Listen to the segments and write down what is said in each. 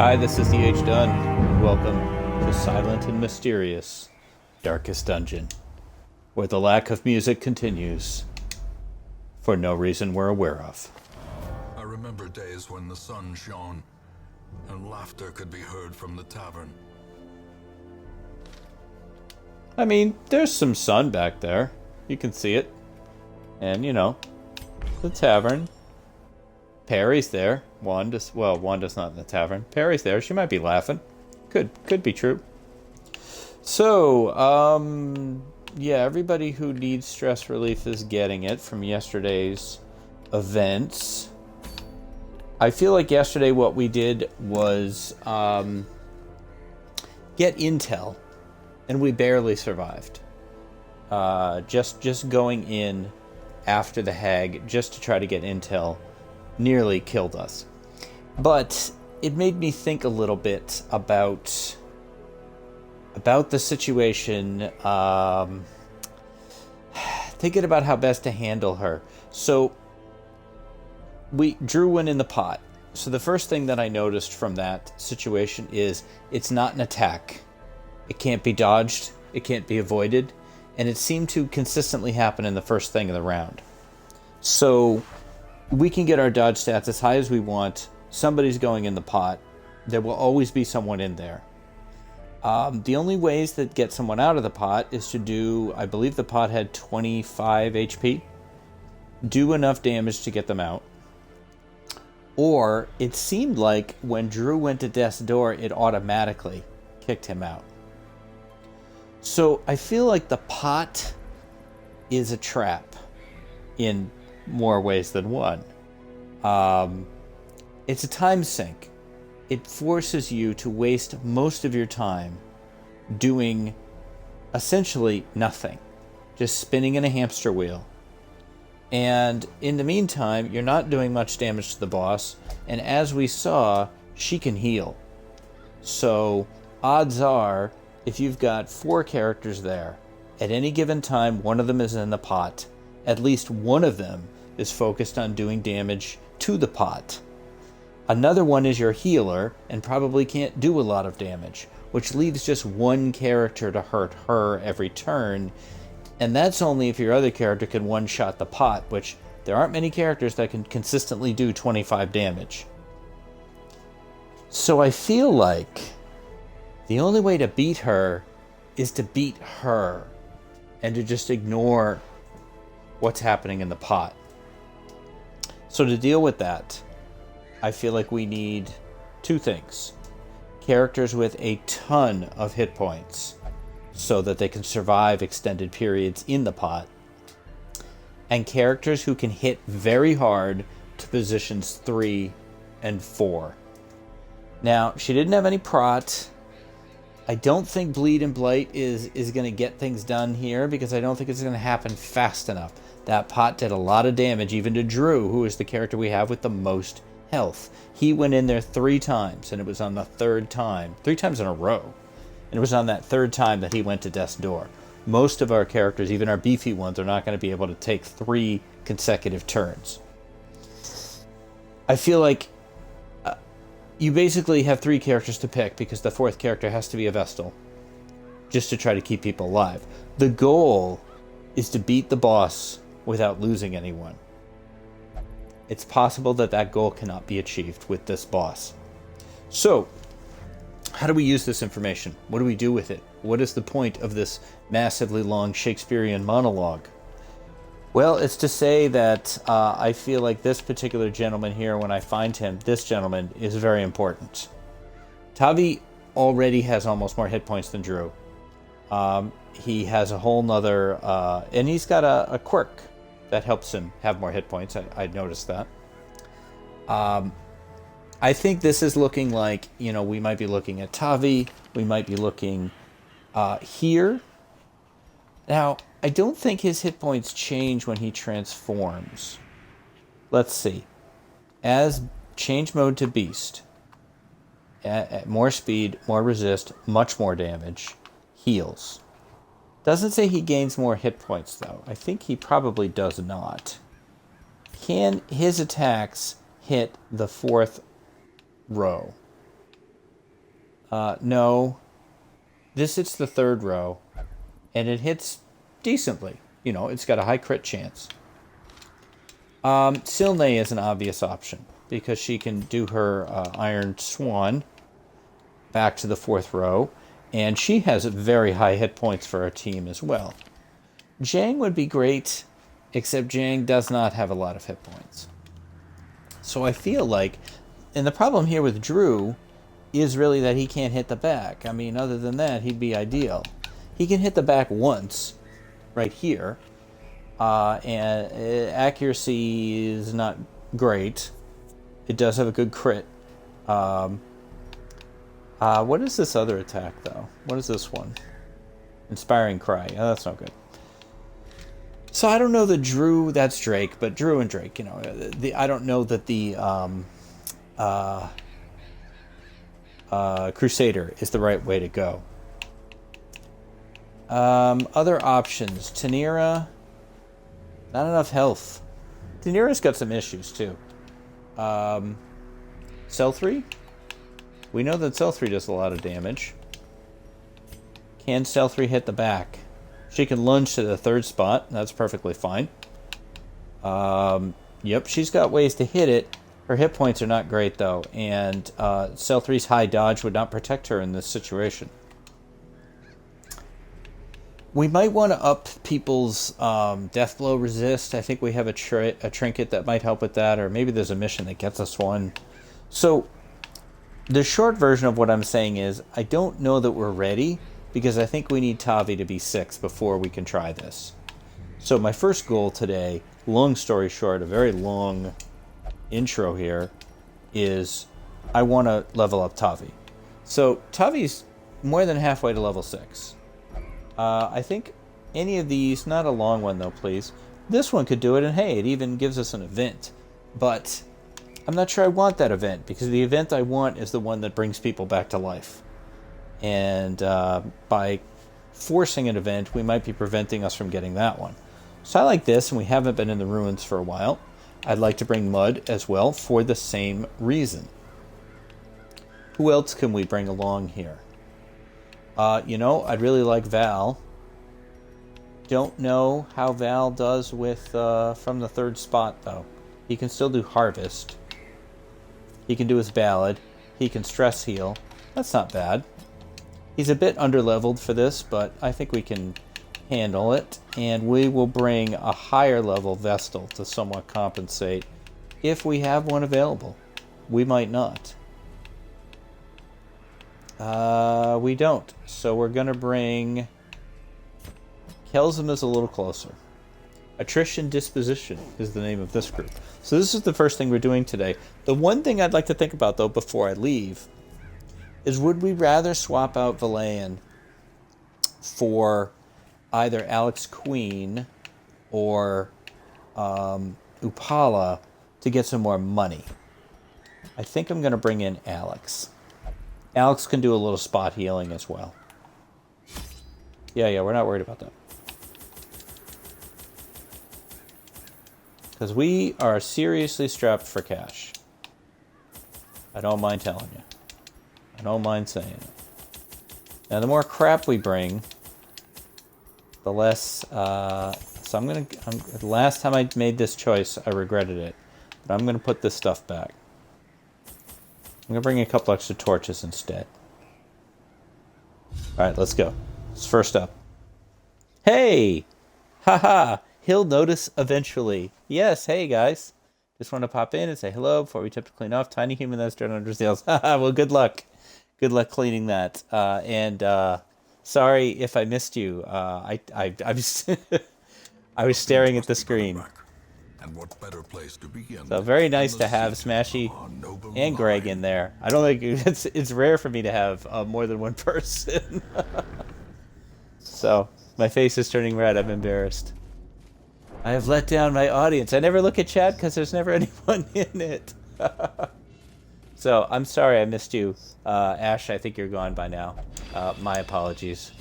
Hi, this is the H. Dunn, and welcome to Silent and Mysterious Darkest Dungeon, where the lack of music continues for no reason we're aware of. I remember days when the sun shone and laughter could be heard from the tavern. I mean, there's some sun back there. You can see it. And, the tavern. Perry's there. Wanda's not in the tavern. Perry's there. She might be laughing. Could be true. So, everybody who needs stress relief is getting it from yesterday's events. I feel like yesterday what we did was get intel, and we barely survived. Just going in after the hag just to try to get intel nearly killed us. But it made me think a little bit about the situation, thinking about how best to handle her. So Drew went in the pot. So the first thing that I noticed from that situation is it's not an attack. It can't be dodged. It can't be avoided. And it seemed to consistently happen in the first thing of the round. So we can get our dodge stats as high as we want. Somebody's going in the pot. There will always be someone in there. The only ways that get someone out of the pot is to do, I believe the pot had 25 HP. Do enough damage to get them out. Or it seemed like when Drew went to death's door, it automatically kicked him out. So I feel like the pot is a trap in more ways than one. It's a time sink. It forces you to waste most of your time doing essentially nothing, just spinning in a hamster wheel. And in the meantime, you're not doing much damage to the boss, and as we saw, she can heal. So odds are, if you've got 4 characters there, at any given time one of them is in the pot, at least one of them is focused on doing damage to the pot. Another one is your healer and probably can't do a lot of damage, which leaves just one character to hurt her every turn, and that's only if your other character can one-shot the pot, which there aren't many characters that can consistently do 25 damage. So I feel like the only way to beat her is to beat her and to just ignore what's happening in the pot. So to deal with that, I feel like we need 2 things. Characters with a ton of hit points so that they can survive extended periods in the pot. And characters who can hit very hard to positions 3 and 4. Now, she didn't have any prot. I don't think Bleed and Blight is going to get things done here because I don't think it's going to happen fast enough. That pot did a lot of damage, even to Drew, who is the character we have with the most health. He went in there 3 times, and it was on the 3rd time, 3 times in a row, and it was on that 3rd time that he went to death's door. Most of our characters, even our beefy ones, are not going to be able to take 3 consecutive turns. I feel like you basically have 3 characters to pick because the 4th character has to be a Vestal, just to try to keep people alive. The goal is to beat the boss without losing anyone. It's possible that that goal cannot be achieved with this boss. So, how do we use this information? What do we do with it? What is the point of this massively long Shakespearean monologue? Well, it's to say that I feel like this particular gentleman here, when I find him, this gentleman, is very important. Tavi already has almost more hit points than Drew. He has a whole nother... and he's got a quirk that helps him have more hit points. I noticed that. I think this is looking like, we might be looking at Tavi. We might be looking here. Now, I don't think his hit points change when he transforms. Let's see. As change mode to beast, more speed, more resist, much more damage, heals. Doesn't say he gains more hit points, though. I think he probably does not. Can his attacks hit the 4th row? No. This hits the third row, and it hits decently. You know, it's got a high crit chance. Silne is an obvious option, because she can do her Iron Swan back to the fourth row, and she has very high hit points for our team as well. Jang would be great, except Jang does not have a lot of hit points. So I feel like, and the problem here with Drew is really that he can't hit the back. I mean, other than that, he'd be ideal. He can hit the back once, right here, and accuracy is not great. It does have a good crit. What is this other attack, though? What is this one? Inspiring Cry. Oh, that's not good. So I don't know that Drew, that's Drake, but Drew and Drake, you know, I don't know that the Crusader is the right way to go. Other options. Tanira, not enough health. Tanira's got some issues, too. Cell 3? We know that Cell 3 does a lot of damage. Can Cell 3 hit the back? She can lunge to the third spot. That's perfectly fine. Yep, she's got ways to hit it. Her hit points are not great, though. And Cell 3's high dodge would not protect her in this situation. We might want to up people's death blow resist. I think we have a trinket that might help with that. Or maybe there's a mission that gets us one. So the short version of what I'm saying is I don't know that we're ready, because I think we need Tavi to be 6 before we can try this. So my first goal today, long story short, a very long intro here, is I want to level up Tavi. So Tavi's more than halfway to level 6. I think any of these, not a long one though, please. This one could do it, and hey, it even gives us an event. But I'm not sure I want that event, because the event I want is the one that brings people back to life. And by forcing an event, we might be preventing us from getting that one. So I like this, and we haven't been in the ruins for a while. I'd like to bring Mud as well for the same reason. Who else can we bring along here? You know, I'd really like Val. Don't know how Val does with from the third spot, though. He can still do Harvest. He can do his Ballad. He can Stress Heal. That's not bad. He's a bit underleveled for this, but I think we can handle it. And we will bring a higher level Vestal to somewhat compensate if we have one available. We might not. We don't. So we're going to bring... Kelsum is a little closer. Attrition Disposition is the name of this group. So this is the first thing we're doing today. The one thing I'd like to think about, though, before I leave, is would we rather swap out Valayan for either Alex Queen or Upala to get some more money? I think I'm going to bring in Alex. Alex can do a little spot healing as well. Yeah, we're not worried about that. Because we are seriously strapped for cash. I don't mind telling you. I don't mind saying it. Now, the more crap we bring, the less... so I'm going to... The last time I made this choice, I regretted it. But I'm going to put this stuff back. I'm going to bring a couple extra torches instead. Alright, let's go. It's first up. Hey! Haha! He'll notice eventually. Yes, hey guys. Just want to pop in and say hello before we tip to clean off. Tiny human that's dirt under his nails. Haha, well, good luck. Good luck cleaning that. Sorry if I missed you. I was I was staring at the screen. And what better place to begin? So very nice to have Smashy and Greg in there. I don't think it's rare for me to have more than one person. So my face is turning red. I'm embarrassed. I have let down my audience. I never look at chat because there's never anyone in it. So I'm sorry I missed you, Ash. I think you're gone by now. My apologies.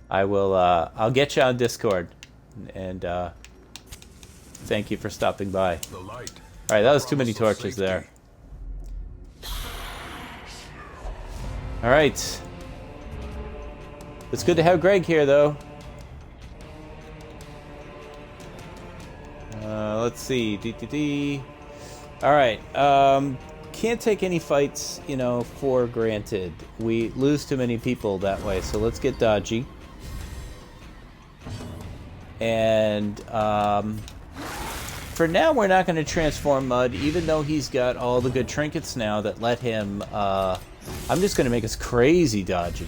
I will. I'll get you on Discord, and thank you for stopping by. The light Alright, that was too many torches there. Alright. It's good to have Greg here, though. Let's see. Alright, can't take any fights, you know, for granted. We lose too many people that way, so let's get dodgy. And, for now, we're not going to transform Mud, even though he's got all the good trinkets now that let him, I'm just going to make us crazy dodgy.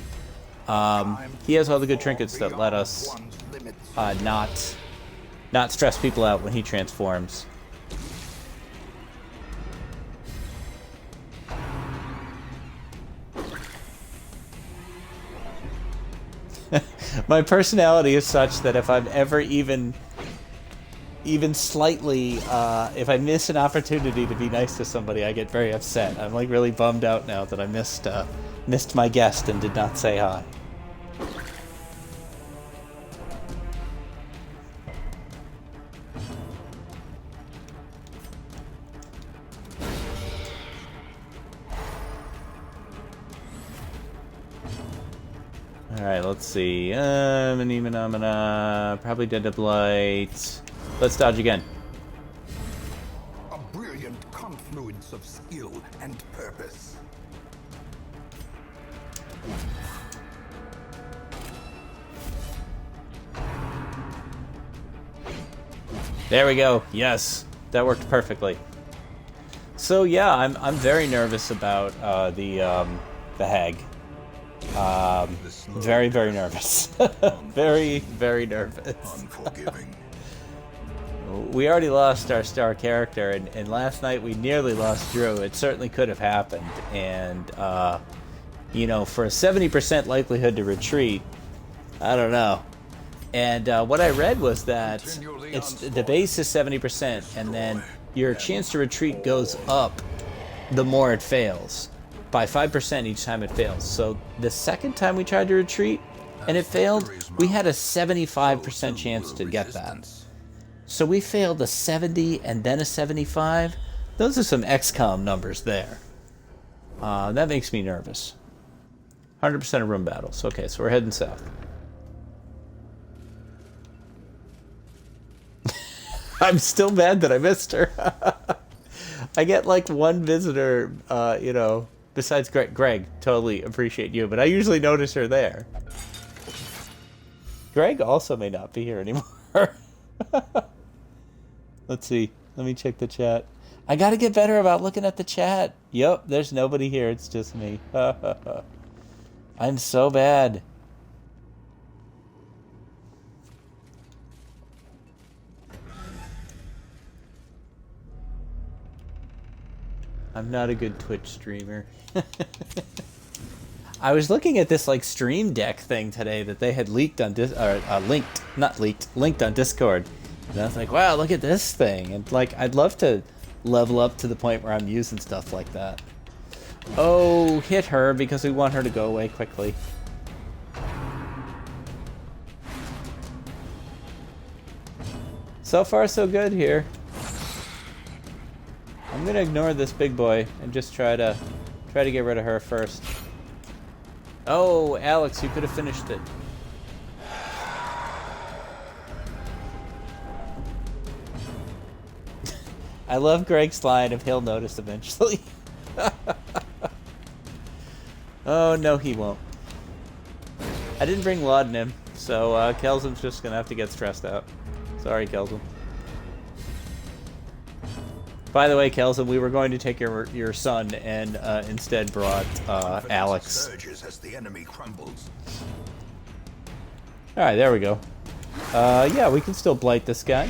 He has all the good trinkets that let us, not stress people out when he transforms. My personality is such that if I'm ever even slightly, if I miss an opportunity to be nice to somebody, I get very upset. I'm like really bummed out now that I missed my guest and did not say hi. Alright, let's see. Probably Dead of Blight. Let's dodge again. A brilliant confluence of skill and purpose. There we go. Yes, that worked perfectly. So yeah, I'm very nervous about the hag. Very, very nervous. Very, very nervous. Unforgiving. We already lost our star character, and last night we nearly lost Drew. It certainly could have happened, and you know, for a 70% likelihood to retreat, I don't know. And what I read was that the base is 70%, and then your chance to retreat goes up the more it fails, by 5% each time it fails. So the second time we tried to retreat and it failed, we had a 75% chance to get that. So we failed a 70 and then a 75. Those are some XCOM numbers there. That makes me nervous. 100% of room battles. Okay, so we're heading south. I'm still mad that I missed her. I get like one visitor, you know, besides Greg. Greg, totally appreciate you, but I usually notice her there. Greg also may not be here anymore. Let's see. Let me check the chat. I gotta get better about looking at the chat. Yep, there's nobody here. It's just me. I'm so bad. I'm not a good Twitch streamer. I was looking at this like stream deck thing today that they had leaked on linked on Discord. And I was like, wow, look at this thing. And like, I'd love to level up to the point where I'm using stuff like that. Oh, hit her because we want her to go away quickly. So far, so good here. I'm gonna ignore this big boy and just try to get rid of her first. Oh, Alex, you could have finished it. I love Greg's line of he'll notice eventually. Oh, no, he won't. I didn't bring laudanum, so Kelzum's just gonna have to get stressed out. Sorry, Kelzum. By the way, Kelzum, we were going to take your son and instead brought Alex. As the enemy crumbles. Alright, there we go. Yeah, we can still blight this guy.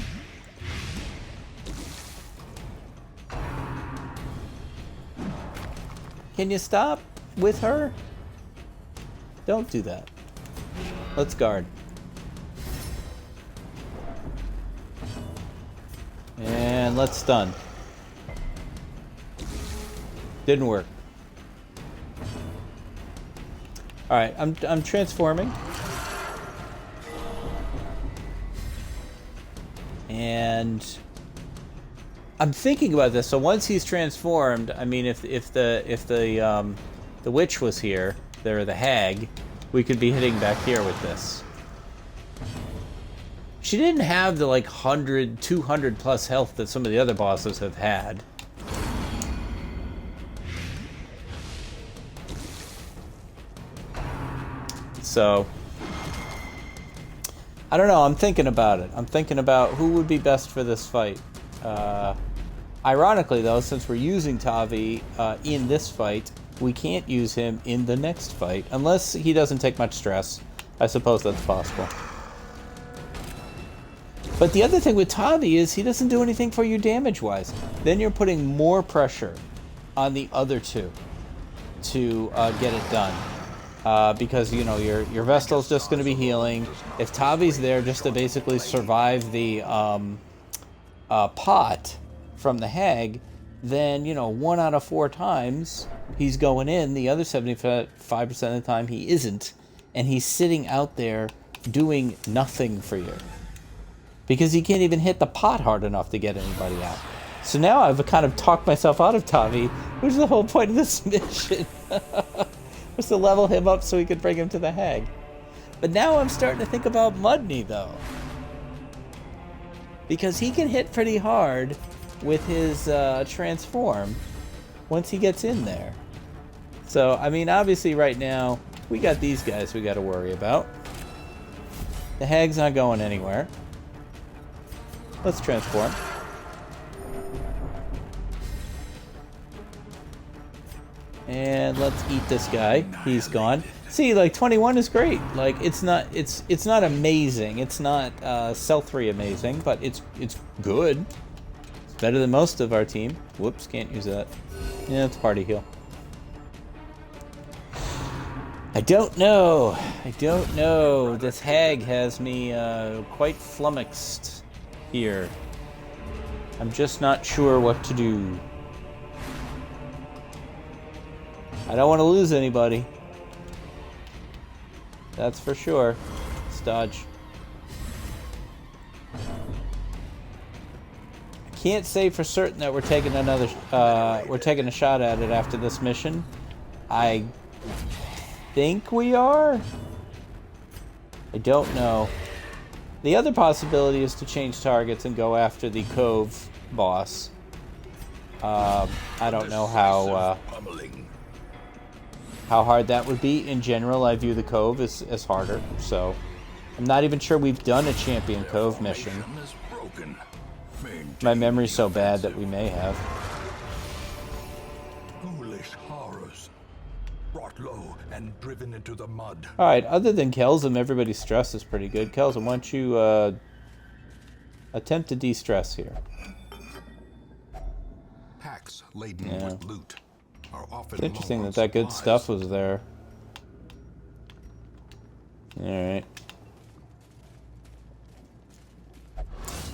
Can you stop with her? Don't do that. Let's guard. And let's stun. Didn't work. All right, I'm transforming. And I'm thinking about this. So once he's transformed, I mean, if the witch was here, the hag, we could be hitting back here with this. She didn't have the like 100, 200 plus health that some of the other bosses have had. So, I don't know. I'm thinking about it. I'm thinking about who would be best for this fight. Ironically, though, since we're using Tavi in this fight, we can't use him in the next fight. Unless he doesn't take much stress. I suppose that's possible. But the other thing with Tavi is he doesn't do anything for you damage-wise. Then you're putting more pressure on the other two to get it done. Because, you know, your Vestal's just going to be healing. If Tavi's there just to basically survive the pot from the hag, then, you know, 1 out of 4 times he's going in. The other 75% of the time he isn't. And he's sitting out there doing nothing for you. Because he can't even hit the pot hard enough to get anybody out. So now I've kind of talked myself out of Tavi, which is the whole point of this mission. Was to level him up so we could bring him to the hag. But now I'm starting to think about Mudney, though. Because he can hit pretty hard with his transform once he gets in there. So, I mean, obviously right now, we got these guys we got to worry about. The hag's not going anywhere. Let's transform. And let's eat this guy. He's gone. See, like 21 is great. Like it's not amazing. It's not cell 3 amazing, but it's good. It's better than most of our team. Whoops, can't use that. Yeah, it's party heal. I don't know. This hag has me quite flummoxed here. I'm just not sure what to do. I don't want to lose anybody. That's for sure. Let's dodge. I can't say for certain that we're taking a shot at it after this mission. I think we are. I don't know. The other possibility is to change targets and go after the Cove boss. I don't know how hard that would be. In general, I view the Cove as harder, so I'm not even sure we've done a Champion Cove mission. My memory's so bad that we may have. Foolish horrors, brought low and driven into the mud. Alright, other than Kelzum, everybody's stress is pretty good. Kelzum, why don't you attempt to de-stress here? Packs laden with loot are often It's interesting low on that good supplies. stuff was there. Alright.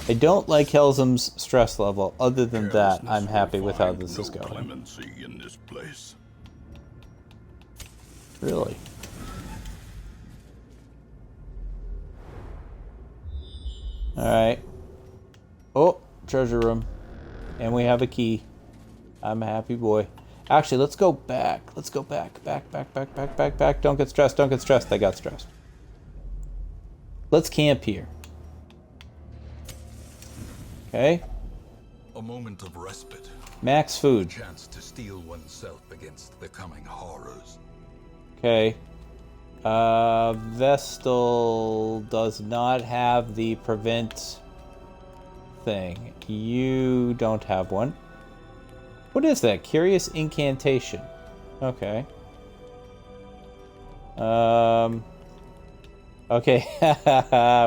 I don't like Kelzum's stress level. Other than that, I'm happy with how this is going. Clemency in this place. Really? Alright. Oh, treasure room. And we have a key. I'm a happy boy. Actually, let's go back. Let's go back. Back. Don't get stressed. I got stressed. Let's camp here. Okay. A moment of respite. Max food. Chance to steel oneself against the coming horrors. Okay. Vestal does not have the prevent thing. You don't have one. What is that? Curious incantation. Okay. Okay.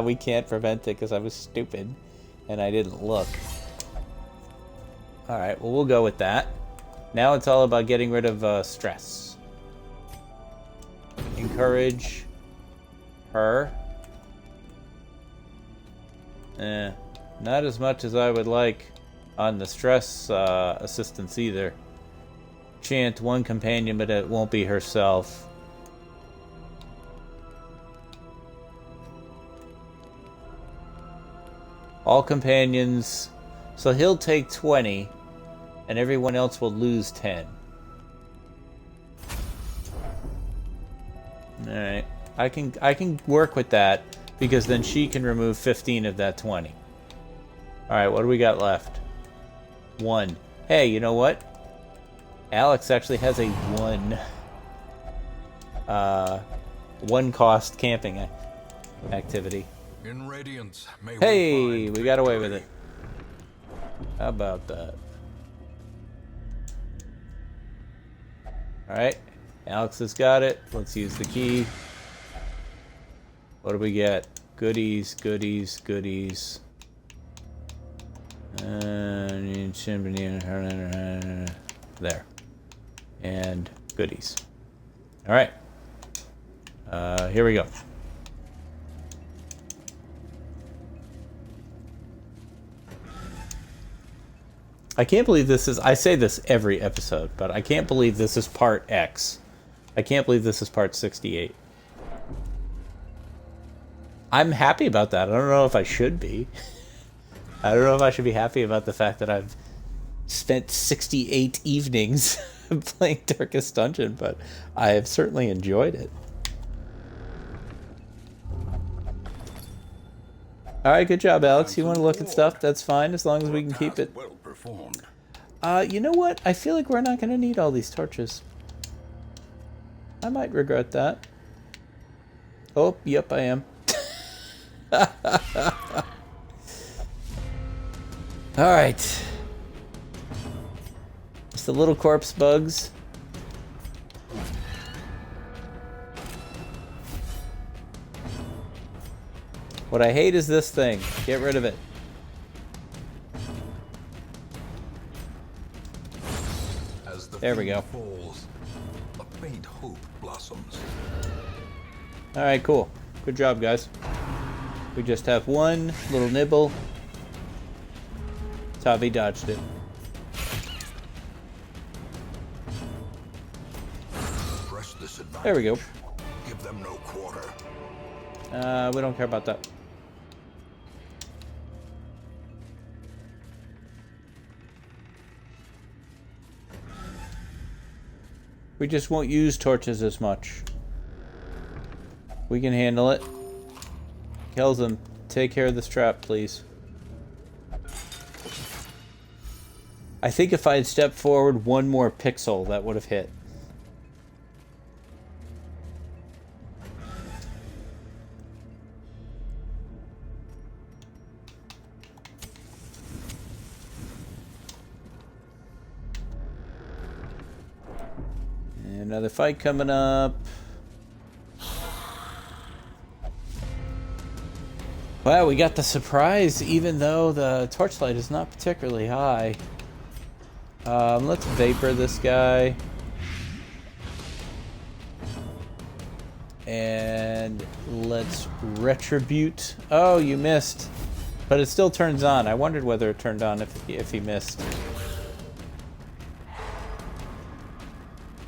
We can't prevent it because I was stupid and I didn't look. Alright, well, we'll go with that. Now it's all about getting rid of stress. Encourage her. Not as much as I would like on the stress assistance either. Chant one companion, but it won't be herself. All companions So he'll take 20, and everyone else will lose 10. Alright. I can work with that, because then she can remove 15 of that 20. Alright, what do we got left? 1. Hey, you know what? Alex actually has a 1 cost camping activity. In Radiance, may Hey, we got away with it. How about that? Alright, Alex has got it. Let's use the key. What do we get? Goodies, goodies, goodies. There. And goodies. Alright. Here we go. I can't believe this is... I say this every episode, but I can't believe this is part X. I can't believe this is part 68. I'm happy about that. I don't know if I should be. I don't know if I should be happy about the fact that I've spent 68 evenings playing Darkest Dungeon, but I have certainly enjoyed it. Alright, good job, Alex. You want to look at stuff? That's fine, as long as we can keep it. Well performed. You know what? I feel like we're not going to need all these torches. I might regret that. Oh, yep, I am. Alright. Just the little corpse bugs. What I hate is this thing. Get rid of it. As the There we go. falls, a faint hope blossoms. Alright, cool. Good job, guys. We just have one little nibble. Tavi dodged it. Press this advantage. There we go. Give them no quarter. We don't care about that. We just won't use torches as much. We can handle it. Kelzum, take care of this trap, please. I think if I had stepped forward one more pixel, that would have hit. Another fight coming up. Wow, we got the surprise, even though the torchlight is not particularly high. Let's vapor this guy. And let's retribute. Oh, you missed. But it still turns on. I wondered whether it turned on if he missed.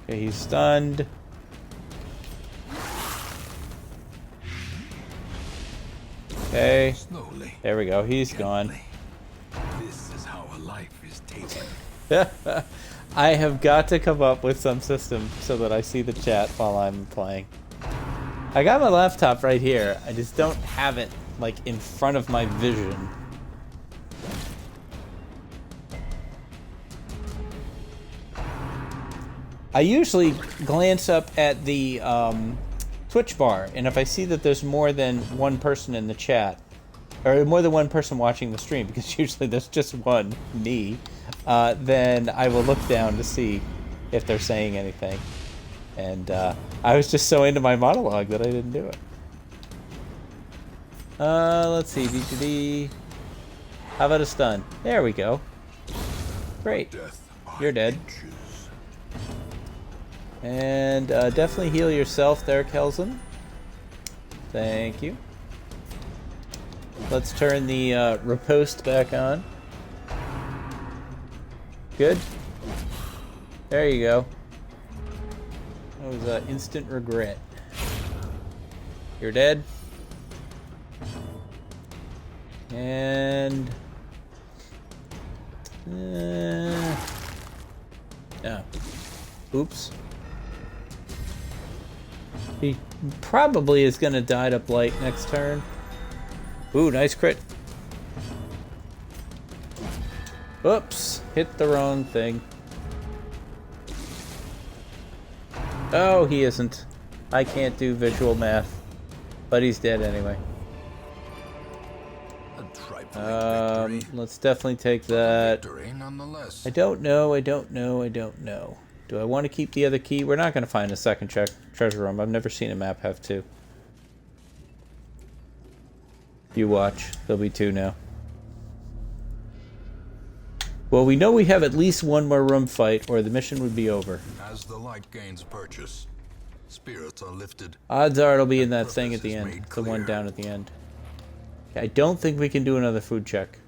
Okay, he's stunned. Okay. Slowly. There we go. He's gone. This is how a life is taken. I have got to come up with some system so that I see the chat while I'm playing. I got my laptop right here. I just don't have it, like, in front of my vision. I usually glance up at the Twitch bar, and if I see that there's more than one person in the chat, or more than one person watching the stream, because usually there's just one, me, then I will look down to see if they're saying anything. And I was just so into my monologue that I didn't do it. Let's see, DTD. How about a stun? There we go. Great. You're dead. And definitely heal yourself there, Kelson. Thank you. Let's turn the riposte back on. Good. There you go. That was instant regret. You're dead. Yeah. Oops. He probably is going to die to Blight next turn. Ooh, nice crit. Oops. Hit the wrong thing. Oh, he isn't. I can't do visual math. But he's dead anyway. Let's definitely take that. I don't know. Do I want to keep the other key? We're not going to find a second treasure room. I've never seen a map have two. You watch. There'll be two now. Well, we know we have at least one more room fight, or the mission would be over. As the light gains purchase, spirits are lifted. Odds are it'll be in that thing at the end. The one down at the end. I don't think we can do another food check.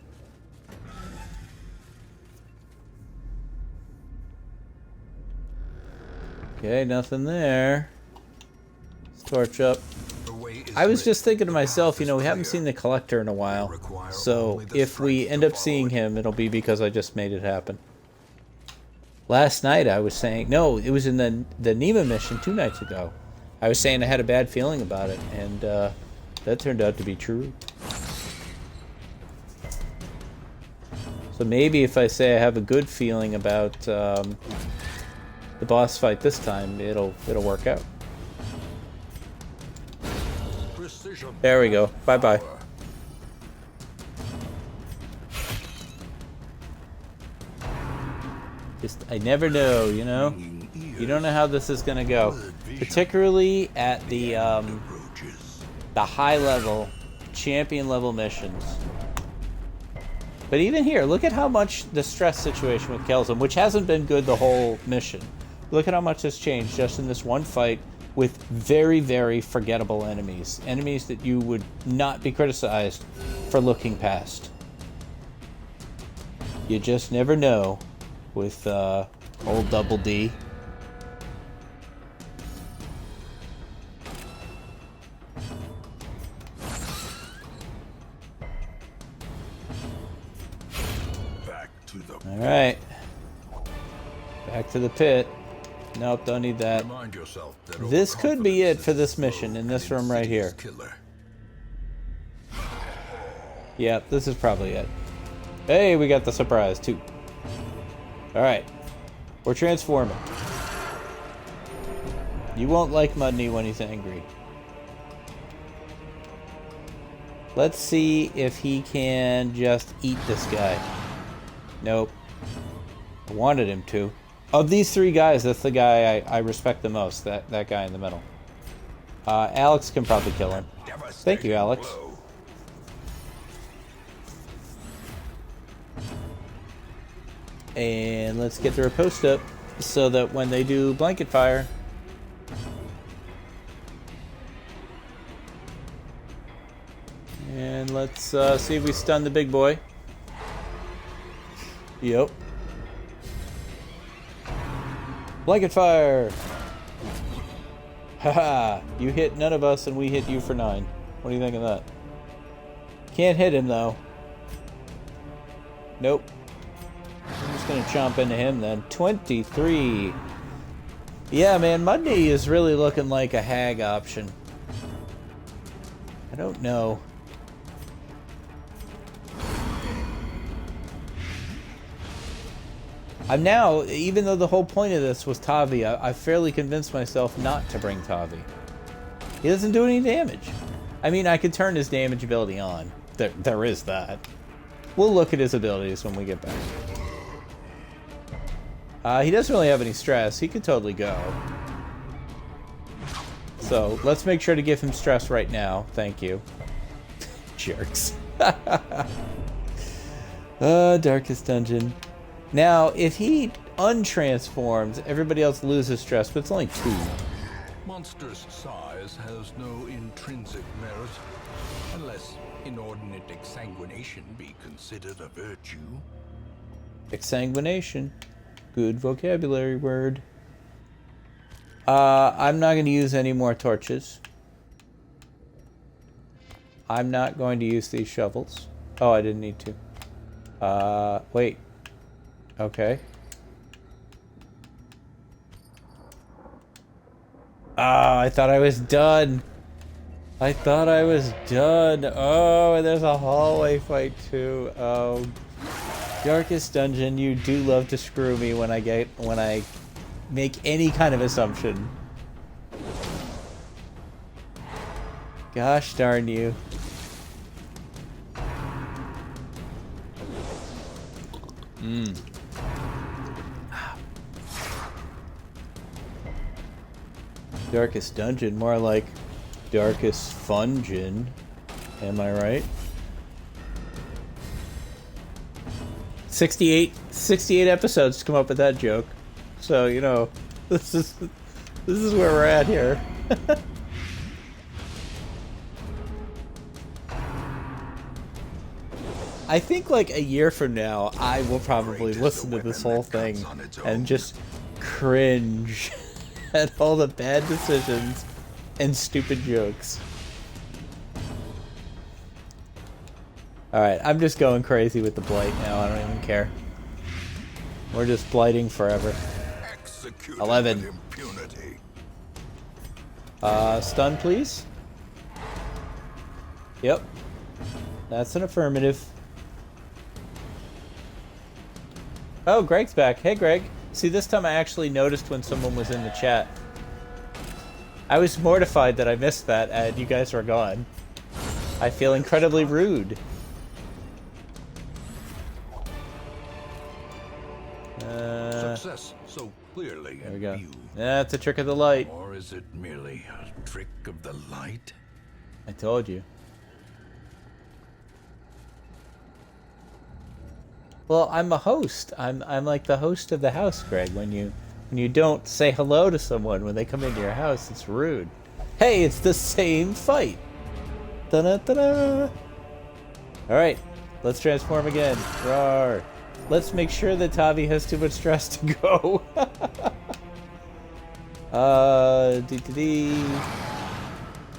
Okay, nothing there. Let's torch up. I was just thinking to myself, you know, we haven't seen the Collector in a while. So if we end up seeing him, it'll be because I just made it happen. Last night I was saying, no, it was in the Nema mission 2 nights ago. I was saying I had a bad feeling about it, and that turned out to be true. So maybe if I say I have a good feeling about the boss fight this time, it'll work out. There we go. Bye-bye. Just, I never know, you know? You don't know how this is gonna go. Particularly at the high level, champion level missions. But even here, look at how much the stress situation with Kelzum, which hasn't been good the whole mission. Look at how much has changed just in this one fight with very, very forgettable enemies. Enemies that you would not be criticized for looking past. You just never know with old Double D. Alright. Back to the pit. Nope, don't need that. This could be it for this mission in this room right here. Yep, this is probably it. Hey, we got the surprise too. Alright. We're transforming. You won't like Mudney when he's angry. Let's see if he can just eat this guy. Nope. I wanted him to. Of these 3 guys, that's the guy I respect the most. That guy in the middle. Alex can probably kill him. Thank you, Alex. And let's get the riposte up so that when they do blanket fire, and let's see if we stun the big boy. Yep. Blanket fire! Haha! You hit none of us and we hit you for 9. What do you think of that? Can't hit him though. Nope. I'm just gonna chomp into him then. 23. Yeah, man, Monday is really looking like a hag option. I don't know. I'm now, even though the whole point of this was Tavi, I've fairly convinced myself not to bring Tavi. He doesn't do any damage. I mean, I could turn his damage ability on. There is that. We'll look at his abilities when we get back. He doesn't really have any stress. He could totally go. So, let's make sure to give him stress right now. Thank you. Jerks. Darkest Dungeon. Now, if he untransforms, everybody else loses stress, but it's only 2. Monster's size has no intrinsic merit, unless inordinate exsanguination be considered a virtue. Exsanguination. Good vocabulary word. I'm not going to use any more torches. I'm not going to use these shovels. Oh, I didn't need to. Wait. Okay. Ah, I thought I was done. I thought I was done. Oh, and there's a hallway fight too. Oh, Darkest Dungeon, you do love to screw me when I make any kind of assumption. Gosh darn you. Darkest Dungeon, more like Darkest Fungin. Am I right? 68 episodes to come up with that joke. So, you know, this is where we're at here. I think like a year from now, I will probably listen to this whole thing and just cringe at all the bad decisions and stupid jokes. Alright, I'm just going crazy with the blight now. I don't even care. We're just blighting forever. 11. Stun, please. Yep. That's an affirmative. Oh, Greg's back. Hey, Greg. See, this time I actually noticed when someone was in the chat. I was mortified that I missed that and you guys were gone. I feel incredibly rude. Success so clearly There we in go. view. That's a trick of the light. Or is it merely a trick of the light? I told you. Well, I'm a host. I'm like the host of the house, Greg. When you don't say hello to someone when they come into your house, it's rude. Hey, it's the same fight. Da-da-da-da. All right, let's transform again. Roar. Let's make sure that Tavi has too much stress to go.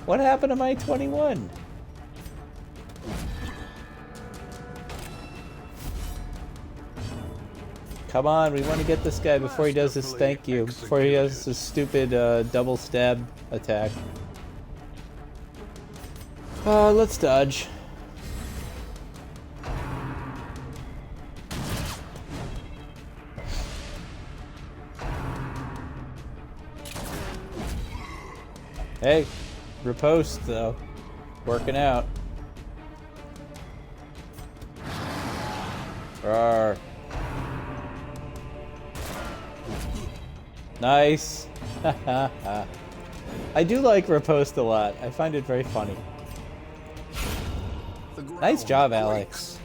What happened to my 21? Come on, we want to get this guy before he does his thank you, before he does his stupid double stab attack. Let's dodge. Hey, riposte though. Working out. Rawr. Nice. I do like riposte a lot. I find it very funny. Nice job, Alex.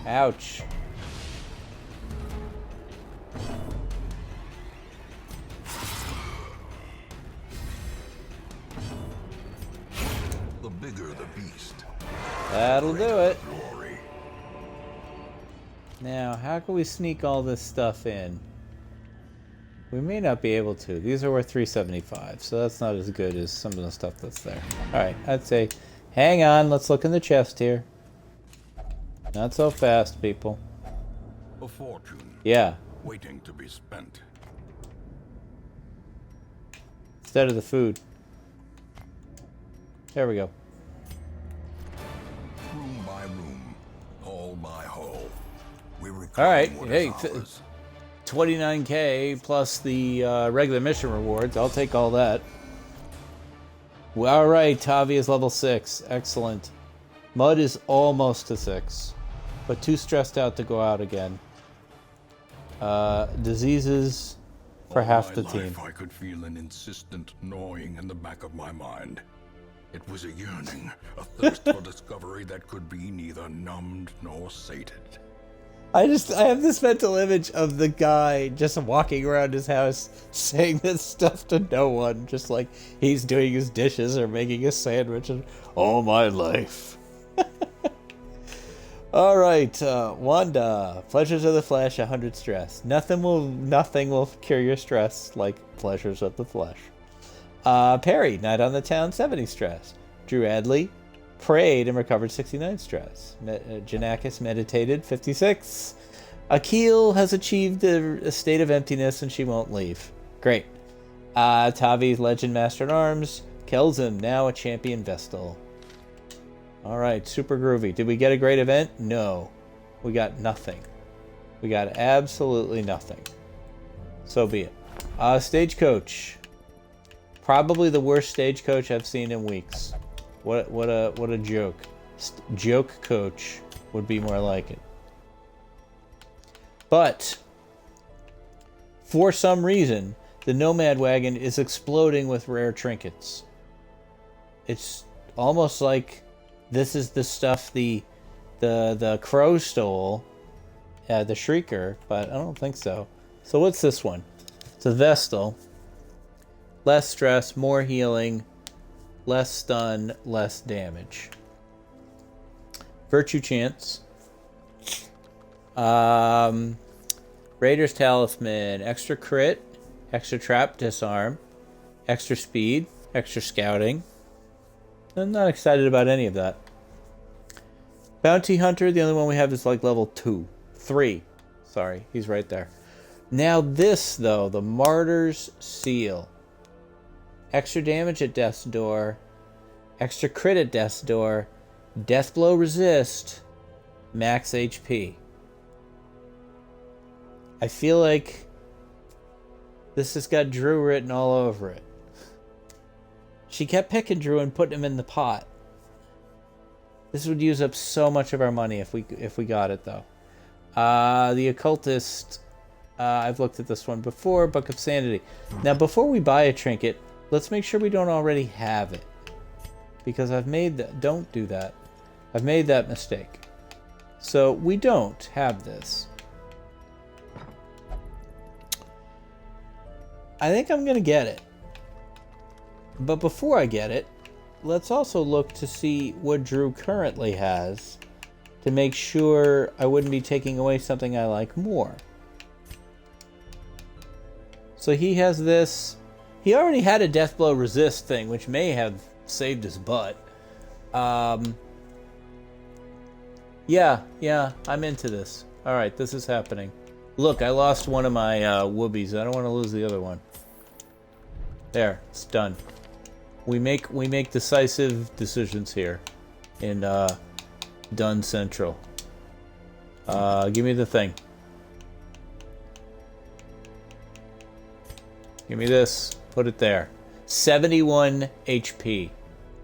Ouch. The bigger the beast. That'll do it. Glory. Now, how can we sneak all this stuff in? We may not be able to. These are worth 375, so that's not as good as some of the stuff that's there. Alright, I'd say, hang on, let's look in the chest here. Not so fast, people. A fortune. Yeah, Waiting to be spent. instead of the food. There we go. Room by room. Hall by hall. We reclaim Alright, what hey, is ours. 29k plus the regular mission rewards. I'll take all that. Well, alright, Tavi is level 6. Excellent. Mud is almost to 6. But too stressed out to go out again. Diseases for half the All my team. life I could feel an insistent gnawing in the back of my mind. It was a yearning, a thirst for discovery that could be neither numbed nor sated. I have this mental image of the guy just walking around his house saying this stuff to no one, just like he's doing his dishes or making a sandwich and all my life. Alright, Wanda, pleasures of the flesh, 100 stress. Nothing will cure your stress like pleasures of the flesh. Parried, Knight on the Town, 70 stress. Drew Adley prayed and recovered 69 stress. Janakis meditated, 56. Akil has achieved a state of emptiness and she won't leave. Great. Tavi's Legend Master at Arms. Kelzin, now a champion Vestal. Alright, super groovy. Did we get a great event? No. We got nothing. We got absolutely nothing. So be it. Stagecoach. Probably the worst stagecoach I've seen in weeks. What a joke. Joke coach would be more like it. But for some reason, the Nomad wagon is exploding with rare trinkets. It's almost like this is the stuff the crow stole, the Shrieker, but I don't think so. So what's this one? It's a Vestal. Less stress, more healing, less stun, less damage. Virtue Chance. Raider's Talisman. Extra crit, extra trap, disarm, extra speed, extra scouting. I'm not excited about any of that. Bounty Hunter, the only one we have is like level 3. Sorry, he's right there. Now this, though, the Martyr's Seal. Extra damage at Death's Door. Extra crit at Death's Door. Death Blow resist. Max HP. I feel like this has got Drew written all over it. She kept picking Drew and putting him in the pot. This would use up so much of our money if we got it, though. The Occultist. I've looked at this one before. Book of Sanity. Now, before we buy a trinket, let's make sure we don't already have it. Because I've made that. Don't do that. I've made that mistake. So, we don't have this. I think I'm going to get it. But before I get it, let's also look to see what Drew currently has to make sure I wouldn't be taking away something I like more. So he has this. He already had a Death Blow resist thing, which may have saved his butt. Yeah, I'm into this. Alright, this is happening. Look, I lost one of my whoobies. I don't want to lose the other one. There, it's done. We make decisive decisions here in Dunn Central. Give me the thing. Give me this. Put it there. 71 HP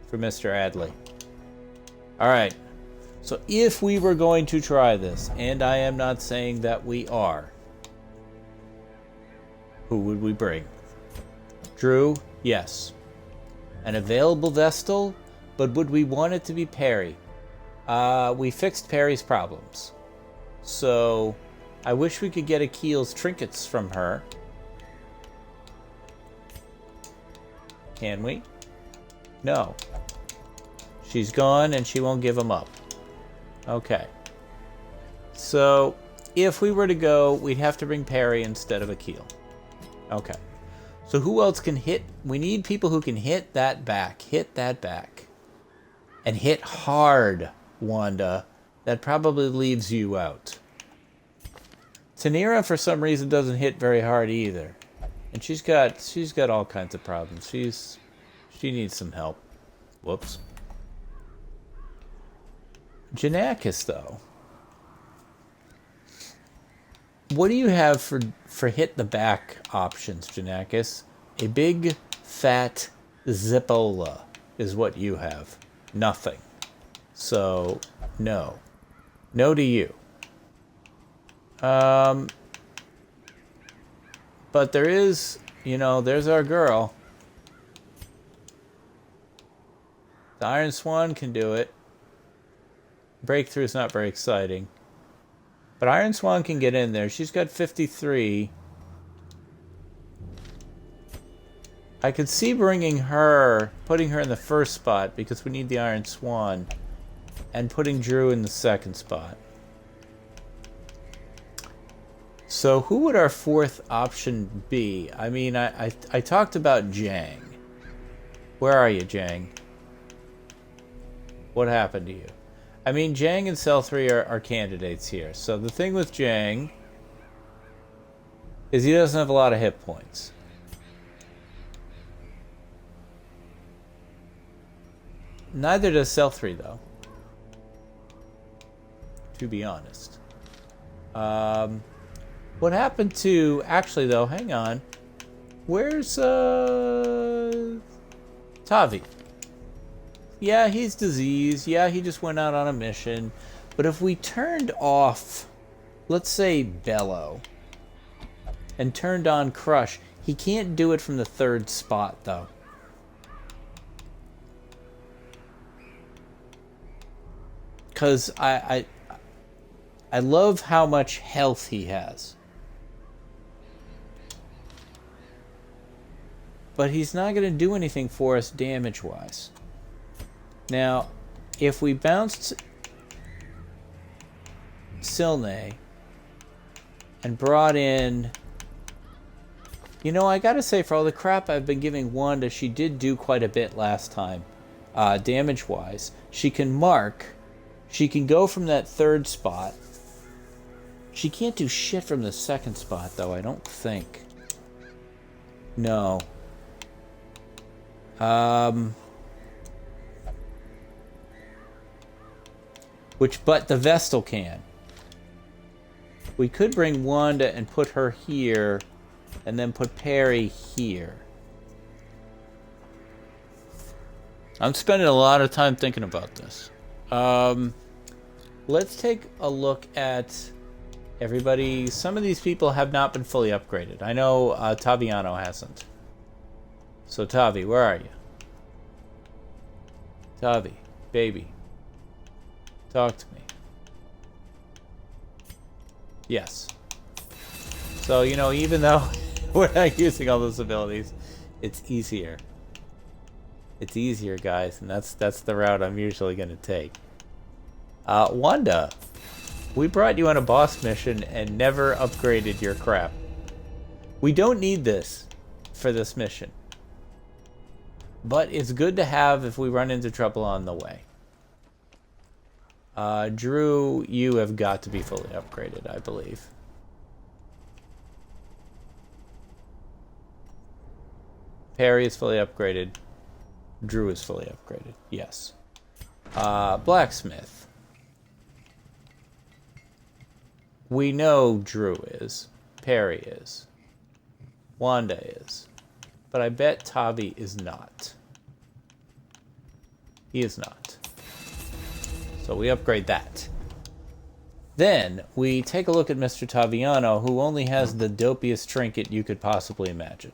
for Mr. Adley. Alright. So if we were going to try this, and I am not saying that we are, who would we bring? Drew? Yes. An available Vestal, but would we want it to be Perry? We fixed Perry's problems. So I wish we could get Akil's trinkets from her. Can we? No. She's gone and she won't give them up. Okay. So if we were to go, we'd have to bring Perry instead of Akil. Okay. So who else can hit? We need people who can hit that back. Hit that back. And hit hard, Wanda. That probably leaves you out. Tanira, for some reason, doesn't hit very hard either. And she's got all kinds of problems. She needs some help. Whoops. Janakis, though. What do you have for hit the back options, Janakis? A big, fat Zippola is what you have. Nothing. So, no. No to you. But there is, there's our girl. The Iron Swan can do it. Breakthrough's not very exciting. But Iron Swan can get in there. She's got 53. I could see putting her in the first spot because we need the Iron Swan, and putting Drew in the second spot. So who would our fourth option be? I mean, I talked about Jang. Where are you, Jang? What happened to you? I mean, Jang and Cell 3 are candidates here. So the thing with Jang is he doesn't have a lot of hit points. Neither does Cell 3, though. To be honest. What happened to... Actually, though, hang on. Where's, Tavi? Yeah, he's diseased. Yeah, he just went out on a mission. But if we turned off, let's say, Bellow, and turned on Crush, he can't do it from the third spot, though. Because I love how much health he has. But he's not going to do anything for us damage-wise. Now, if we bounced Silne and brought in... You know, I gotta say, for all the crap I've been giving Wanda, she did do quite a bit last time, damage-wise. She can mark. She can go from that third spot. She can't do shit from the second spot, though, I don't think. No. But the Vestal can. We could bring Wanda and put her here, and then put Perry here. I'm spending a lot of time thinking about this. Let's take a look at everybody. Some of these people have not been fully upgraded. I know Taviano hasn't. So Tavi, where are you? Tavi, baby. Talk to me. Yes. So, you know, even though we're not using all those abilities, it's easier. It's easier, guys, and that's the route I'm usually going to take. Wanda, we brought you on a boss mission and never upgraded your crap. We don't need this for this mission. But it's good to have if we run into trouble on the way. Drew, you have got to be fully upgraded, I believe. Perry is fully upgraded. Drew is fully upgraded. Yes. Blacksmith. We know Drew is. Perry is. Wanda is. But I bet Tavi is not. He is not. So we upgrade that. Then we take a look at Mr. Taviano, who only has the dopiest trinket you could possibly imagine.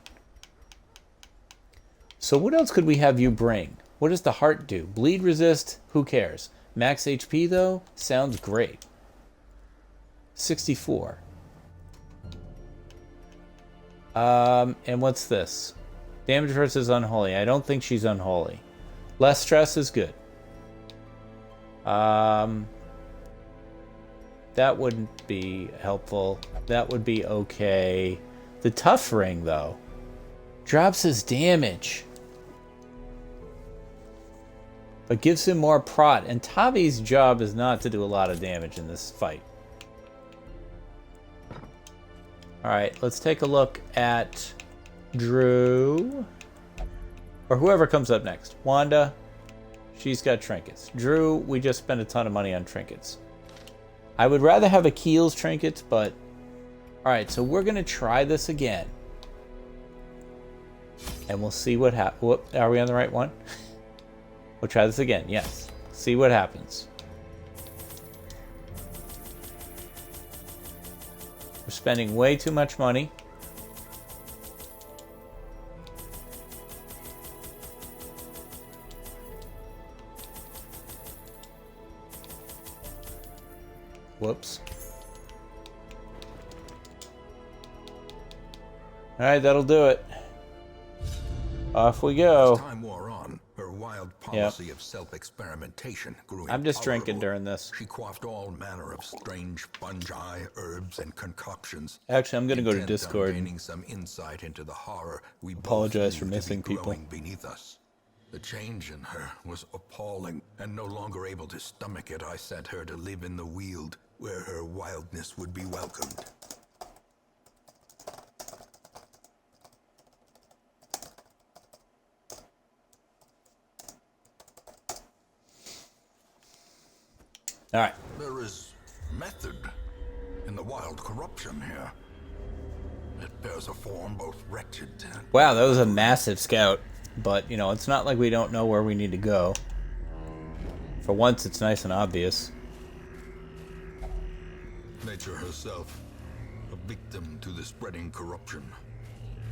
So what else could we have you bring? What does the heart do? Bleed resist? Who cares? Max HP, though? Sounds great. 64. And what's this? Damage versus unholy. I don't think she's unholy. Less stress is good. That wouldn't be helpful. That would be okay. The tough ring, though, drops his damage, but gives him more prot. And Tavi's job is not to do a lot of damage in this fight. Alright, let's take a look at Drew. Or whoever comes up next. Wanda, she's got trinkets. Drew, we just spent a ton of money on trinkets. I would rather have a Keel's trinkets, but... Alright, so we're going to try this again. And we'll see what happens. Whoop, are we on the right one? We'll try this again, yes. See what happens. We're spending way too much money. Whoops. Alright, that'll do it. Off we go. As time wore on, her wild policy of self-experimentation grew I'm just drinking intolerable. during this. She quaffed all manner of strange fungi, herbs, and concoctions. Actually, I'm going to go to intent on Discord. gaining some insight into the horror we Apologize both for knew to missing be people. growing beneath us. The change in her was appalling, and no longer able to stomach it, I set her to live in the Weald, where her wildness would be welcomed. All right. There is method in the wild corruption here. It bears a form both wretched and... Wow, that was a massive scout. But, you know, it's not like we don't know where we need to go. For once, it's nice and obvious. Nature herself, a victim to the spreading corruption.